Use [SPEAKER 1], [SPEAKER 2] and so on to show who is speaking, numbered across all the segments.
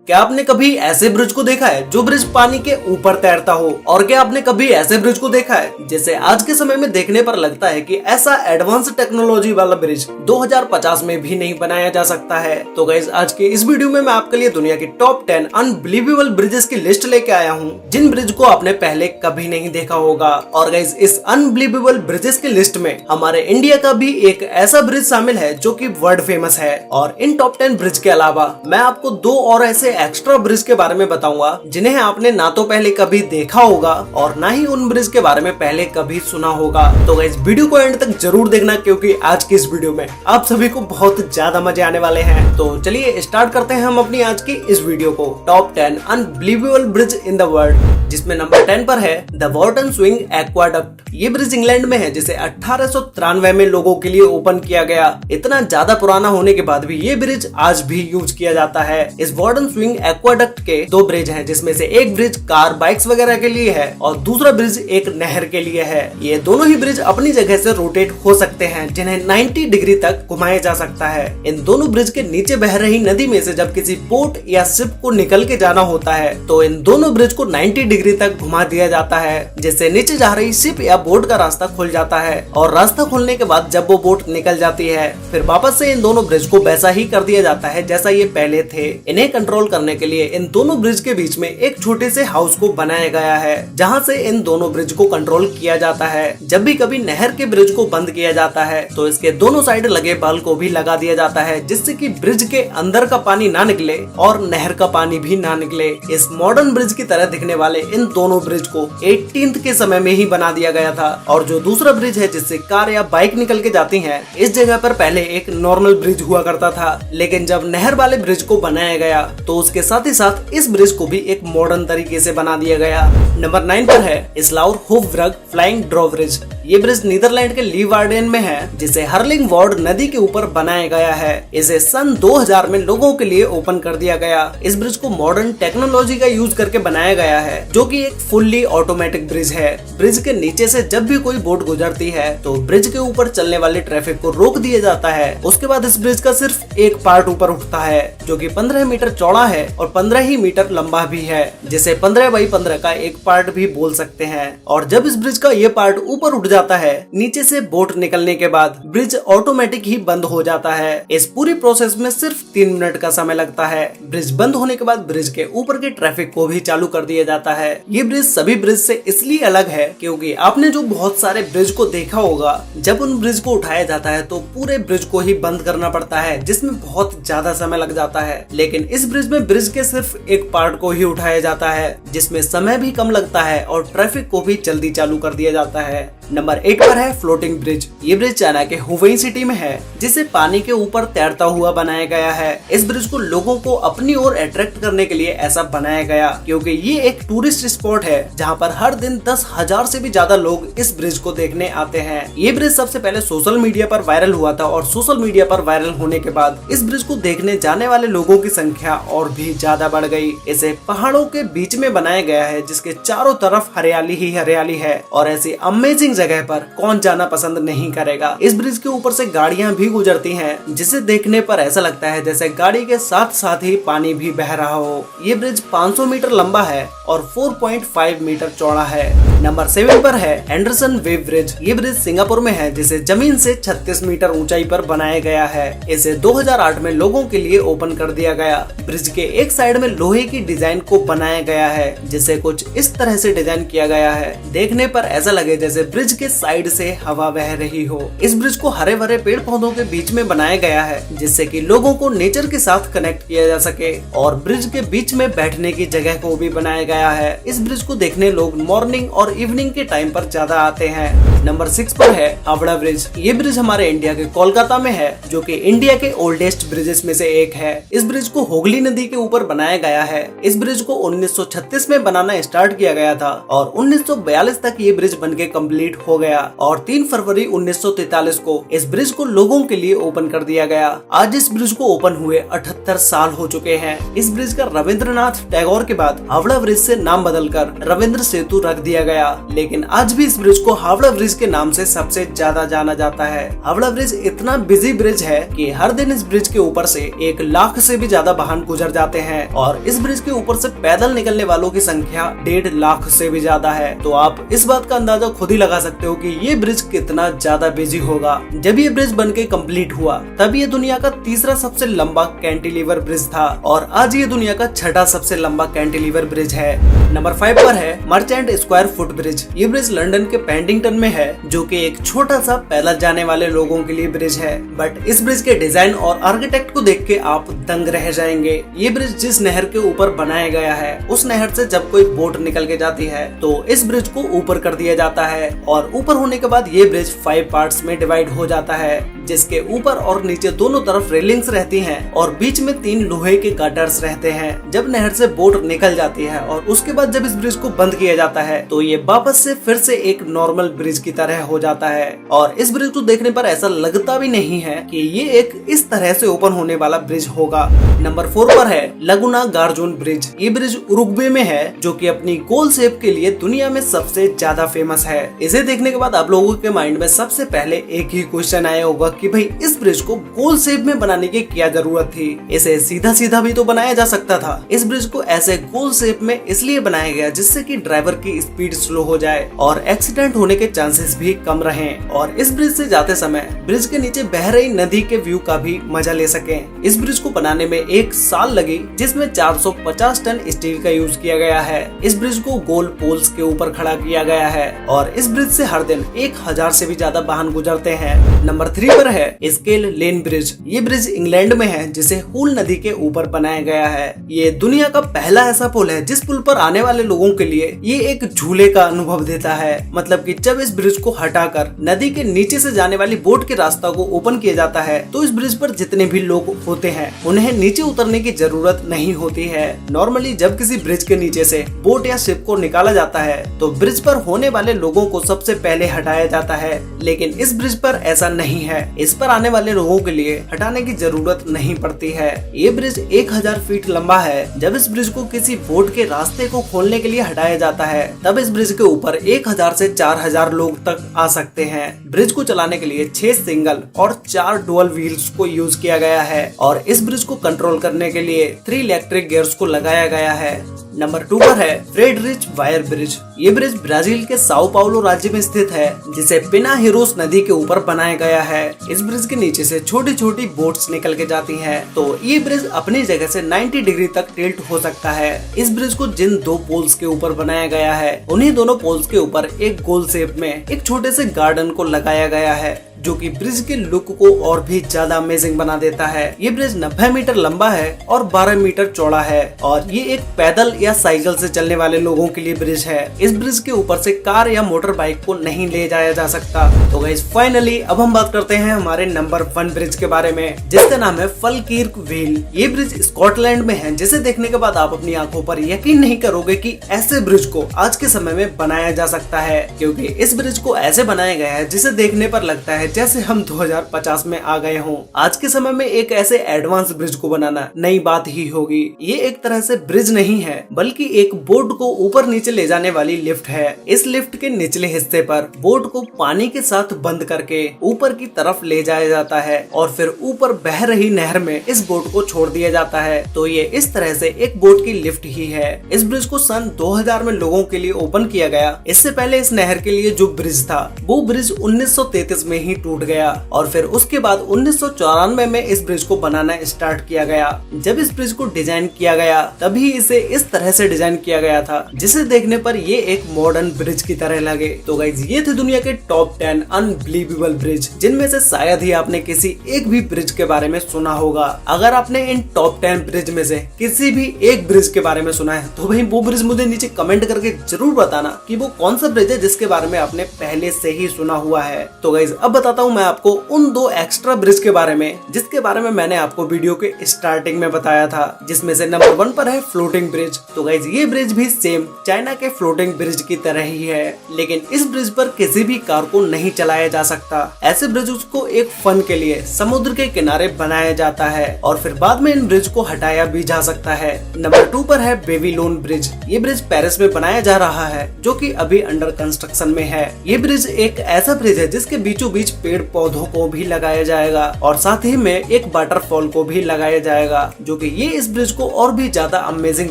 [SPEAKER 1] क्या आपने कभी ऐसे ब्रिज को देखा है जो ब्रिज पानी के ऊपर तैरता हो? और क्या आपने कभी ऐसे ब्रिज को देखा है जिसे आज के समय में देखने पर लगता है कि ऐसा एडवांस टेक्नोलॉजी वाला ब्रिज 2050 में भी नहीं बनाया जा सकता है? तो गाइस, आज के इस वीडियो में मैं आपके लिए दुनिया की टॉप 10 अनबिलीवेबल ब्रिजेस की लिस्ट लेके आया हूँ जिन ब्रिज को आपने पहले कभी नहीं देखा होगा। और गाइस, इस अनबिलीवेबल ब्रिजेस की लिस्ट में हमारे इंडिया का भी एक ऐसा ब्रिज शामिल है जो कि वर्ल्ड फेमस है। और इन टॉप 10 ब्रिज के अलावा मैं आपको दो और ऐसे एक्स्ट्रा ब्रिज के बारे में बताऊंगा जिन्हें आपने ना तो पहले कभी देखा होगा और ना ही उन ब्रिज के बारे में पहले कभी सुना होगा। तो गाइस, वीडियो को एंड तक जरूर देखना क्योंकि आज की इस वीडियो में आप सभी को बहुत ज्यादा मजे आने वाले हैं। तो चलिए स्टार्ट करते हैं हम अपनी आज की इस वीडियो को। Top 10 unbelievable bridge in the world, जिसमें नंबर 10 पर है द वॉर्टन स्विंग एक्वाडक्ट। ये ब्रिज इंग्लैंड में है जिसे 1893 में लोगों के लिए ओपन किया गया। इतना ज्यादा पुराना होने के बाद भी ये ब्रिज आज भी यूज किया जाता है। इस वॉर्टन स्विंग एक्वाडक्ट के दो ब्रिज हैं, जिसमें से एक ब्रिज कार बाइक्स वगैरह के लिए है और दूसरा ब्रिज एक नहर के लिए है। ये दोनों ही ब्रिज अपनी जगह से रोटेट हो सकते हैं, जिन्हें 90 डिग्री तक घुमाया जा सकता है। इन दोनों ब्रिज के नीचे बह रही नदी में से जब किसी बोट या शिप को निकल के जाना होता है तो इन दोनों ब्रिज को 90 डिग्री तक घुमा दिया जाता है, जिससे नीचे जा रही शिप या बोट का रास्ता खुल जाता है। और रास्ता खुलने के बाद जब वो बोट निकल जाती है फिर वापस से इन दोनों ब्रिज को वैसा ही कर दिया जाता है जैसा ये पहले थे। इन्हें कंट्रोल करने के लिए इन दोनों ब्रिज के बीच में एक छोटे से हाउस को बनाया गया है, जहां से इन दोनों ब्रिज को कंट्रोल किया जाता है। जब भी कभी नहर के ब्रिज को बंद किया जाता है तो इसके दोनों साइड लगे बल को भी लगा दिया जाता है, जिससे कि ब्रिज के अंदर का पानी ना निकले और नहर का पानी भी ना निकले। इस मॉडर्न ब्रिज की तरह दिखने वाले इन दोनों ब्रिज को 18th के समय में ही बना दिया गया था। और जो दूसरा ब्रिज है जिससे कार या बाइक निकल के जाती हैं, इस जगह पर पहले एक नॉर्मल ब्रिज हुआ करता था, लेकिन जब नहर वाले ब्रिज को बनाया गया तो उसके साथ ही साथ इस ब्रिज को भी एक मॉडर्न तरीके से बना दिया गया। नंबर 9 पर है स्लाउर होफब्रग फ्लाइंग ड्रॉब्रिज। ये ब्रिज नीदरलैंड के लीवार्डेन में है, जिसे हर्लिंग वार्ड नदी के ऊपर बनाया गया है। इसे सन 2000 में लोगों के लिए ओपन कर दिया गया। इस ब्रिज को मॉडर्न टेक्नोलॉजी का यूज करके बनाया गया है, जो कि एक फुल्ली ऑटोमेटिक ब्रिज है। ब्रिज के नीचे से जब भी कोई बोट गुजरती है तो ब्रिज के ऊपर चलने वाले ट्रैफिक को रोक दिया जाता है। उसके बाद इस ब्रिज का सिर्फ एक पार्ट ऊपर उठता है, जो कि 15 मीटर चौड़ा है और 15 ही मीटर लंबा भी है, जिसे 15 बाई 15 का एक पार्ट भी बोल सकते हैं। और जब इस ब्रिज का ये पार्ट ऊपर उठ जाता है, नीचे से बोट निकलने के बाद ब्रिज ऑटोमेटिक ही बंद हो जाता है। इस पूरी प्रोसेस में सिर्फ 3 मिनट का समय लगता है। ब्रिज बंद होने के बाद ब्रिज के ऊपर के ट्रैफिक को भी चालू कर दिया जाता है। ये ब्रिज सभी ब्रिज से इसलिए अलग है क्योंकि आपने जो बहुत सारे ब्रिज को देखा होगा, जब उन ब्रिज को उठाया जाता है तो पूरे ब्रिज को ही बंद करना पड़ता है, जिसमें बहुत ज्यादा समय लग जाता है। लेकिन इस ब्रिज में ब्रिज के सिर्फ एक पार्ट को ही उठाया जाता है, जिसमें समय भी कम लगता है और ट्रैफिक को भी जल्दी चालू कर दिया जाता है। नंबर 8 पर है फ्लोटिंग ब्रिज। ये ब्रिज चाइना के हुबेई सिटी में है, जिसे पानी के ऊपर तैरता हुआ बनाया गया है। इस ब्रिज को लोगों को अपनी ओर अट्रैक्ट करने के लिए ऐसा बनाया गया क्योंकि ये एक टूरिस्ट स्पॉट है जहां पर हर दिन 10,000 से भी ज्यादा लोग इस ब्रिज को देखने आते हैं। ये ब्रिज सबसे पहले सोशल मीडिया पर वायरल हुआ था और सोशल मीडिया पर वायरल होने के बाद इस ब्रिज को देखने जाने वाले लोगों की संख्या और भी ज्यादा बढ़ गई। इसे पहाड़ों के बीच में बनाया गया है, जिसके चारों तरफ हरियाली ही हरियाली है और ऐसी अमेजिंग जगह पर कौन जाना पसंद नहीं करेगा। इस ब्रिज के ऊपर से गाड़ियां भी गुजरती हैं, जिसे देखने पर ऐसा लगता है जैसे गाड़ी के साथ साथ ही पानी भी बह रहा हो। ये ब्रिज 500 मीटर लंबा है और 4.5 मीटर चौड़ा है। नंबर 7 पर है एंडरसन वेव ब्रिज। ये ब्रिज सिंगापुर में है, जिसे जमीन से 36 मीटर ऊंचाई पर बनाया गया है। इसे 2008 में लोगों के लिए ओपन कर दिया गया। ब्रिज के एक साइड में लोहे की डिजाइन को बनाया गया है, जिसे कुछ इस तरह से डिजाइन किया गया है, देखने पर ऐसा लगे जैसे ब्रिज के साइड से हवा बह रही हो। इस ब्रिज को हरे भरे पेड़ पौधों के बीच में बनाया गया है, जिससे कि लोगों को नेचर के साथ कनेक्ट किया जा सके। और ब्रिज के बीच में बैठने की जगह को भी बनाया गया है। इस ब्रिज को देखने लोग मॉर्निंग और इवनिंग के टाइम पर ज्यादा आते हैं। नंबर 6 पर है हावड़ा ब्रिज। ये ब्रिज हमारे इंडिया के कोलकाता में है, जो कि इंडिया के ओल्डेस्ट ब्रिजेस में से एक है। इस ब्रिज को हुगली नदी के ऊपर बनाया गया है। इस ब्रिज को 1936 में बनाना स्टार्ट किया गया था और 1942 तक ये ब्रिज बनके कंप्लीट हो गया और 3 फरवरी 1943 को इस ब्रिज को लोगों के लिए ओपन कर दिया गया। आज इस ब्रिज को ओपन हुए 78 साल हो चुके हैं। इस ब्रिज का रविंद्रनाथ टैगोर के बाद हावड़ा ब्रिज से नाम बदलकर रविंद्र सेतु रख दिया गया गया, लेकिन आज भी इस ब्रिज को हावड़ा ब्रिज के नाम से सबसे ज्यादा जाना जाता है। हावड़ा ब्रिज इतना बिजी ब्रिज है कि हर दिन इस ब्रिज के ऊपर से 1 लाख से भी ज्यादा वाहन गुजर जाते हैं और इस ब्रिज के ऊपर से पैदल निकलने वालों की संख्या 1.5 लाख से भी ज्यादा है। तो आप इस बात का अंदाजा खुद ही लगा सकते हो कि ये ब्रिज कितना ज्यादा बिजी होगा। जब ये ब्रिज बनके कंप्लीट हुआ तब ये दुनिया का तीसरा सबसे लंबा कैंटिलीवर ब्रिज था और आज ये दुनिया का छठा सबसे लंबा कैंटिलीवर ब्रिज है। नंबर 5 पर है मर्चेंट स्क्वायर फुट ब्रिज। ये ब्रिज लंदन के पेंडिंगटन में है, जो कि एक छोटा सा पैदल जाने वाले लोगों के लिए ब्रिज है। बट इस ब्रिज के डिजाइन और आर्किटेक्ट को देख के आप दंग रह जाएंगे। ये ब्रिज जिस नहर के ऊपर बनाया गया है उस नहर से जब कोई बोट निकल के जाती है तो इस ब्रिज को ऊपर कर दिया जाता है और ऊपर होने के बाद ये ब्रिज 5 पार्ट्स में डिवाइड हो जाता है, जिसके ऊपर और नीचे दोनों तरफ रेलिंग्स रहती हैं और बीच में 3 लोहे के गाटर्स रहते हैं। जब नहर से बोट निकल जाती है और उसके बाद जब इस ब्रिज को बंद किया जाता है तो ये वापस से फिर से एक नॉर्मल ब्रिज की तरह हो जाता है और इस ब्रिज को देखने पर ऐसा लगता भी नहीं है कि ये एक इस तरह से ओपन होने वाला ब्रिज होगा। नंबर 4 पर है लगुना गार्जून ब्रिज। ये ब्रिज उरुग्वे में है, जो कि अपनी गोल शेप के लिए दुनिया में सबसे ज्यादा फेमस है। इसे देखने के बाद आप लोगों के माइंड में सबसे पहले एक ही क्वेश्चन आया होगा कि भाई इस ब्रिज को गोल शेप में बनाने की क्या जरूरत थी, इसे सीधा सीधा भी तो बनाया जा सकता था। इस ब्रिज को ऐसे गोल शेप में इसलिए बनाया गया जिससे कि ड्राइवर की स्पीड स्लो हो जाए और एक्सीडेंट होने के चांसेस भी कम रहें और इस ब्रिज से जाते समय ब्रिज के नीचे बह रही नदी के व्यू का भी मजा ले सकें। इस ब्रिज को बनाने में 1 साल लगी, जिसमें 450 टन स्टील का यूज किया गया है। इस ब्रिज को गोल पोल्स के ऊपर खड़ा किया गया है और इस ब्रिज से हर दिन 1000 से भी ज्यादा वाहन गुजरते हैं। नंबर 3 पर है स्केल लेन ब्रिज। ये ब्रिज इंग्लैंड में है, जिसे हूल नदी के ऊपर बनाया गया है। ये दुनिया का पहला ऐसा पुल है जिस पुल पर आने वाले लोगों के लिए ये एक झूले का अनुभव देता है। मतलब कि जब इस ब्रिज को हटाकर नदी के नीचे से जाने वाली बोट के रास्ता को ओपन किया जाता है तो इस ब्रिज पर जितने भी लोग होते हैं उन्हें नीचे उतरने की जरूरत नहीं होती है। नॉर्मली जब किसी ब्रिज के नीचे से बोट या शिप को निकाला जाता है तो ब्रिज पर होने वाले लोगों को सबसे पहले हटाया जाता है, लेकिन इस ब्रिज पर ऐसा नहीं है। इस पर आने वाले लोगों के लिए हटाने की जरूरत नहीं पड़ती है। ये ब्रिज 1000 फीट लंबा है। जब इस ब्रिज को किसी बोट के रास्ते को खोलने के लिए हटाया जाता है तब इस ब्रिज के ऊपर 1000 से 4000 लोग तक आ सकते हैं। ब्रिज को चलाने के लिए 6 सिंगल और 4 डुअल व्हील्स को यूज किया गया है और इस ब्रिज को कंट्रोल करने के लिए 3 इलेक्ट्रिक गियर्स को लगाया गया है। नंबर 2 पर है फ्रेडरिच वायर ब्रिज। ये ब्रिज ब्राजील के साओ पाउलो राज्य में स्थित है, जिसे पिना हिरोस नदी के ऊपर बनाया गया है। इस ब्रिज के नीचे से छोटी छोटी बोट्स निकल के जाती हैं, तो ये ब्रिज अपनी जगह से 90 डिग्री तक टिल्ट हो सकता है। इस ब्रिज को जिन 2 पोल्स के ऊपर बनाया गया है उन्हीं दोनों पोल्स के ऊपर एक गोल शेप में एक छोटे से गार्डन को लगाया गया है, जो कि ब्रिज के लुक को और भी ज्यादा अमेजिंग बना देता है। ये ब्रिज 90 मीटर लंबा है और 12 मीटर चौड़ा है और ये एक पैदल या साइकिल से चलने वाले लोगों के लिए ब्रिज है। इस ब्रिज के ऊपर से कार या मोटर बाइक को नहीं ले जाया जा सकता। तो गाइस फाइनली अब हम बात करते हैं हमारे नंबर 1 ब्रिज के बारे में, जिसका नाम है फलकीर्क व्हील। ये ब्रिज स्कॉटलैंड में है, जिसे देखने के बाद आप अपनी आंखों पर यकीन नहीं करोगे कि ऐसे ब्रिज को आज के समय में बनाया जा सकता है, क्योंकि इस ब्रिज को ऐसे बनाया गया है जिसे देखने पर लगता है जैसे हम 2050 में आ गए हों। आज के समय में एक ऐसे एडवांस ब्रिज को बनाना नई बात ही होगी। ये एक तरह से ब्रिज नहीं है, बल्कि एक बोट को ऊपर नीचे ले जाने वाली लिफ्ट है। इस लिफ्ट के निचले हिस्से पर बोट को पानी के साथ बंद करके ऊपर की तरफ ले जाया जाता है और फिर ऊपर बह रही नहर में इस बोट को छोड़ दिया जाता है। तो ये इस तरह से एक बोट की लिफ्ट ही है। इस ब्रिज को सन 2000 में लोगों के लिए ओपन किया गया। इससे पहले इस नहर के लिए जो ब्रिज था वो ब्रिज 1933 में ही टूट गया और फिर उसके बाद 1994 में इस ब्रिज को बनाना स्टार्ट किया गया। जब इस ब्रिज को डिजाइन किया गया तभी इसे इस तरह से डिजाइन किया गया था जिसे देखने पर ये एक मॉडर्न ब्रिज की तरह लगे। तो गाइस ये थे दुनिया के टॉप 10 अनबिलीवेबल ब्रिज, जिनमें से शायद ही आपने किसी एक भी ब्रिज के बारे में सुना होगा। अगर आपने इन टॉप 10 ब्रिज में से किसी भी एक ब्रिज के बारे में सुना है तो भाई वो ब्रिज मुझे नीचे कमेंट करके जरूर बताना कि वो कौन सा ब्रिज है जिसके बारे में आपने पहले से ही सुना हुआ है। तो गाइस अब बताता हूँ मैं आपको उन 2 एक्स्ट्रा ब्रिज के बारे में जिसके बारे में मैंने आपको वीडियो के स्टार्टिंग में बताया था, जिसमें से नंबर 1 पर है फ्लोटिंग ब्रिज। तो गाइज ये ब्रिज भी सेम चाइना के फ्लोटिंग ब्रिज की तरह ही है, लेकिन इस ब्रिज पर किसी भी कार को नहीं चलाया जा सकता। ऐसे ब्रिज को एक फन के लिए समुद्र के किनारे बनाया जाता है और फिर बाद में इन ब्रिज को हटाया भी जा सकता है। नंबर 2 पर है बेबीलोन ब्रिज। ये ब्रिज पेरिस में बनाया जा रहा है, जो कि अभी अंडर कंस्ट्रक्शन में है। ये ब्रिज एक ऐसा ब्रिज है जिसके बीचों बीच पेड़ पौधों को भी लगाया जाएगा और साथ ही में एक वाटरफॉल को भी लगाया जाएगा, जो कि ये इस ब्रिज को और भी ज्यादा अमेजिंग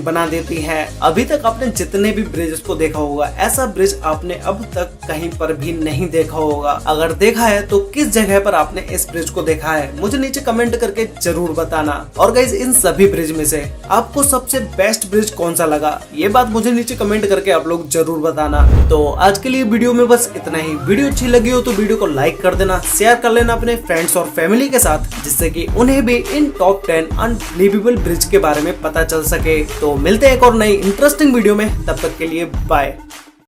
[SPEAKER 1] बना देती है। अभी तक आपने जितने भी ब्रिज को देखा होगा, ऐसा ब्रिज आपने अब तक कहीं पर भी नहीं देखा होगा। अगर देखा है तो किस जगह पर आपने इस ब्रिज को देखा है, मुझे नीचे कमेंट करके जरूर बताना। और गाइस इन सभी ब्रिज में से आपको सबसे बेस्ट ब्रिज कौन सा लगा, ये बात मुझे नीचे कमेंट करके आप लोग जरूर बताना। तो आज के लिए वीडियो में बस इतना ही। वीडियो अच्छी लगी हो तो वीडियो को लाइक कर देना, शेयर कर लेना अपने फ्रेंड्स और फैमिली के साथ, जिससे कि उन्हें भी इन टॉप 10 अनबिलीवेबल ब्रिज के बारे में पता चल सके। तो मिलते हैं एक और नई इंटरेस्टिंग वीडियो में, तब तक के लिए बाय।